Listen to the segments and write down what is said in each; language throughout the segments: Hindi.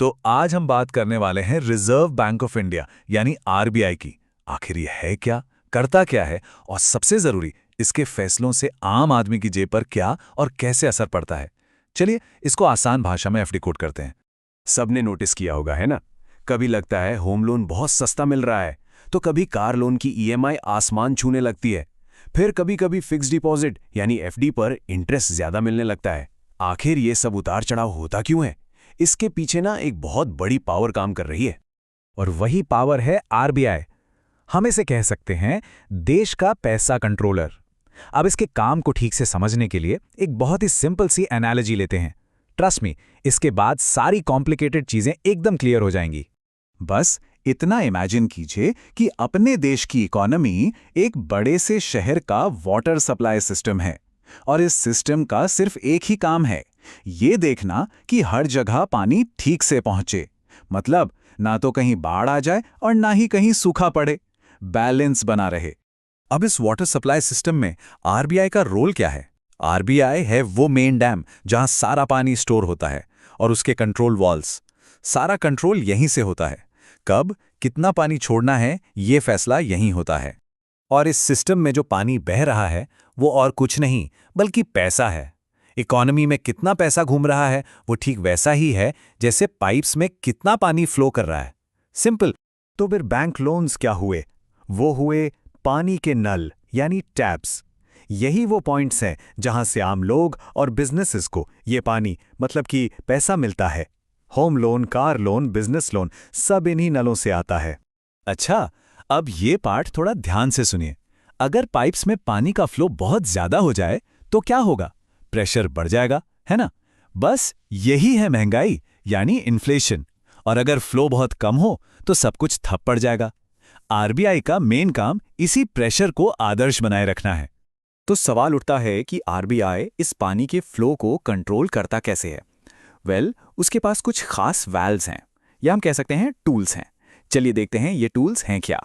तो आज हम बात करने वाले हैं रिजर्व बैंक ऑफ इंडिया यानी आरबीआई की। आखिर ये है क्या, करता क्या है, और सबसे जरूरी, इसके फैसलों से आम आदमी की जेब पर क्या और कैसे असर पड़ता है। चलिए इसको आसान भाषा में एफडी कोड करते हैं। सबने नोटिस किया होगा, है ना? कभी लगता है होम लोन बहुत सस्ता मिल रहा है, तो कभी कार लोन की ईएमआई आसमान छूने लगती है। फिर कभी कभी फिक्स डिपॉजिट यानी एफडी पर इंटरेस्ट ज्यादा मिलने लगता है। आखिर ये सब उतार चढ़ाव होता क्यों है? इसके पीछे ना एक बहुत बड़ी पावर काम कर रही है। और वही पावर है आरबीआई। हम इसे कह सकते हैं देश का पैसा कंट्रोलर। अब इसके काम को ठीक से समझने के लिए एक बहुत ही सिंपल सी एनालॉजी लेते हैं। ट्रस्ट मी, इसके बाद सारी कॉम्प्लिकेटेड चीजें एकदम क्लियर हो जाएंगी। बस इतना इमेजिन कीजिए कि अपने देश की इकोनॉमी एक बड़े से शहर का वाटर सप्लाई सिस्टम है, और इस सिस्टम का सिर्फ एक ही काम है, ये देखना कि हर जगह पानी ठीक से पहुंचे। मतलब ना तो कहीं बाढ़ आ जाए और ना ही कहीं सूखा पड़े, बैलेंस बना रहे। अब इस वाटर सप्लाई सिस्टम में आरबीआई का रोल क्या है? आरबीआई है वो मेन डैम जहां सारा पानी स्टोर होता है, और उसके कंट्रोल वॉल्स। सारा कंट्रोल यहीं से होता है। कब कितना पानी छोड़ना है, ये फैसला यहीं होता है। और इस सिस्टम में जो पानी बह रहा है वो और कुछ नहीं बल्कि पैसा है। इकोनॉमी में कितना पैसा घूम रहा है वो ठीक वैसा ही है जैसे पाइप्स में कितना पानी फ्लो कर रहा है। सिंपल। तो फिर बैंक लोन्स क्या हुए? वो हुए पानी के नल यानी टैप्स। यही वो पॉइंट्स हैं जहां से आम लोग और बिजनेसेस को ये पानी मतलब कि पैसा मिलता है। Home loan, car loan, business loan सब इन्हीं नलों से आता है। अच्छा, अब ये पार्ट थोड़ा ध्यान से सुनिए। अगर पाइप्स में पानी का फ्लो बहुत ज्यादा हो जाए तो क्या होगा? प्रेशर बढ़ जाएगा, है ना? बस यही है महंगाई यानी इन्फ्लेशन। और अगर फ्लो बहुत कम हो तो सब कुछ ठप पड़ जाएगा। आरबीआई का मेन काम इसी प्रेशर को आदर्श बनाए रखना है। तो सवाल उठता है कि आरबीआई इस पानी के फ्लो को कंट्रोल करता कैसे है? उसके पास कुछ खास वाल्व्स हैं, या हम कह सकते हैं टूल्स हैं। चलिए देखते हैं ये टूल्स हैं क्या।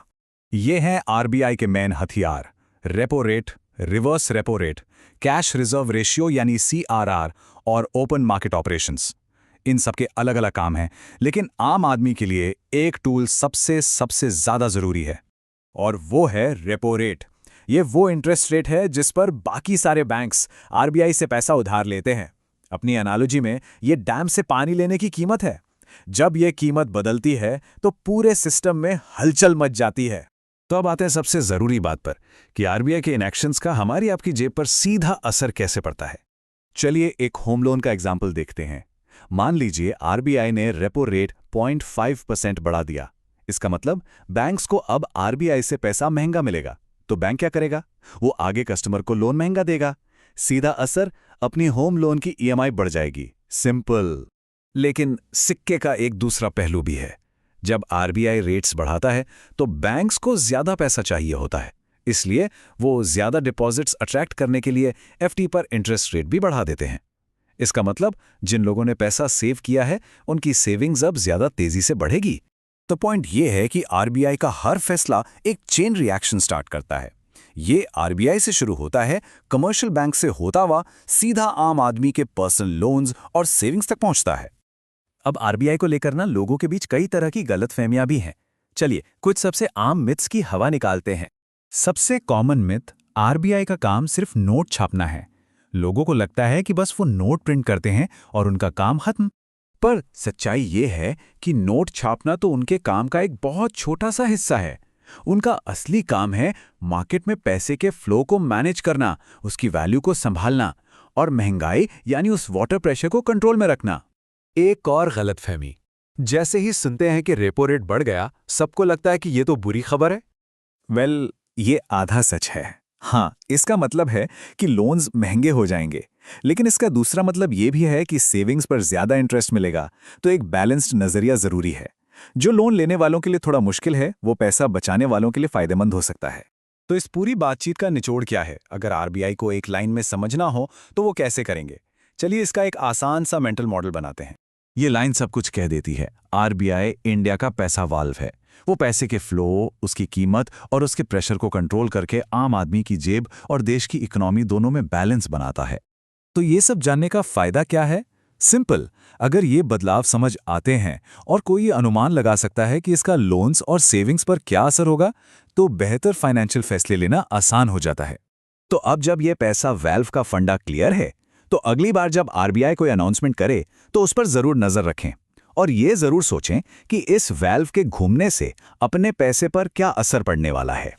ये हैं आरबीआई के मेन हथियार: repo rate, reverse repo rate, cash reserve ratio यानी सीआरआर, और ओपन मार्केट ऑपरेशंस। इन सब के अलग अलग काम हैं, लेकिन आम आदमी के लिए एक टूल सबसे ज्यादा जरूरी है, और वो है रेपो रेट। ये वो इंटरेस्ट रेट है जिस पर बाकी सारे बैंक्स आरबीआई से पैसा उधार लेते हैं। अपनी एनालॉजी में ये डैम से पानी लेने की कीमत है। जब ये कीमत बदलती है तो पूरे सिस्टम में हलचल मच जाती है। तो अब आते हैं सबसे जरूरी बात पर कि आरबीआई के इन एक्शंस का हमारी आपकी जेब पर सीधा असर कैसे पड़ता है। चलिए एक होम लोन का एग्जाम्पल देखते हैं। मान लीजिए आरबीआई ने रेपो रेट 0.5% बढ़ा दिया। इसका मतलब बैंक्स को अब आरबीआई से पैसा महंगा मिलेगा। तो बैंक क्या करेगा? वो आगे कस्टमर को लोन महंगा देगा। सीधा असर, अपनी होम लोन की ईएमआई बढ़ जाएगी। सिंपल। लेकिन सिक्के का एक दूसरा पहलू भी है। जब आरबीआई रेट्स बढ़ाता है तो बैंक्स को ज्यादा पैसा चाहिए होता है, इसलिए वो ज्यादा डिपॉजिट्स अट्रैक्ट करने के लिए एफडी पर इंटरेस्ट रेट भी बढ़ा देते हैं। इसका मतलब जिन लोगों ने पैसा सेव किया है उनकी सेविंग्स अब ज्यादा तेजी से बढ़ेगी। तो पॉइंट ये है कि आरबीआई का हर फैसला एक चेन रिएक्शन स्टार्ट करता है। ये आरबीआई से शुरू होता है, कमर्शियल बैंक से होता हुआ सीधा आम आदमी के पर्सनल लोन्स और सेविंग्स तक पहुंचता है। अब आरबीआई को लेकर ना लोगों के बीच कई तरह की गलतफहमियां भी हैं। चलिए कुछ सबसे आम मिथ्स की हवा निकालते हैं। सबसे कॉमन मिथ, आरबीआई का काम सिर्फ नोट छापना है। लोगों को लगता है कि बस वो नोट प्रिंट करते हैं और उनका काम खत्म। पर सच्चाई ये है कि नोट छापना तो उनके काम का एक बहुत छोटा सा हिस्सा है। उनका असली काम है मार्केट में पैसे के फ्लो को मैनेज करना, उसकी वैल्यू को संभालना और महंगाई यानी उस वाटर प्रेशर को कंट्रोल में रखना। एक और गलतफहमी, जैसे ही सुनते हैं कि रेपो रेट बढ़ गया, सबको लगता है कि ये तो बुरी खबर है। ये आधा सच है। हाँ, इसका मतलब है कि लोन्स महंगे हो जाएंगे, लेकिन इसका दूसरा मतलब ये भी है कि सेविंग्स पर ज्यादा इंटरेस्ट मिलेगा। तो एक बैलेंस्ड नजरिया जरूरी है। जो लोन लेने वालों के लिए थोड़ा मुश्किल है, वो पैसा बचाने वालों के लिए फायदेमंद हो सकता है। तो इस पूरी बातचीत का निचोड़ क्या है? अगर आरबीआई को एक लाइन में समझना हो तो वो कैसे करेंगे? चलिए इसका एक आसान सा मेंटल मॉडल बनाते हैं। ये लाइन सब कुछ कह देती है। आरबीआई इंडिया का पैसा वाल्व है। वो पैसे के फ्लो, उसकी कीमत और उसके प्रेशर को कंट्रोल करके आम आदमी की जेब और देश की इकोनॉमी दोनों में बैलेंस बनाता है। तो ये सब जानने का फायदा क्या है? सिंपल। अगर ये बदलाव समझ आते हैं और कोई अनुमान लगा सकता है कि इसका लोन्स और सेविंग्स पर क्या असर होगा, तो बेहतर फाइनेंशियल फैसले लेना आसान हो जाता है। तो अब जब ये पैसा वैल्व का फंडा क्लियर है, तो अगली बार जब आरबीआई कोई अनाउंसमेंट करे तो उस पर जरूर नजर रखें और ये जरूर सोचें कि इस वैल्व के घूमने से अपने पैसे पर क्या असर पड़ने वाला है।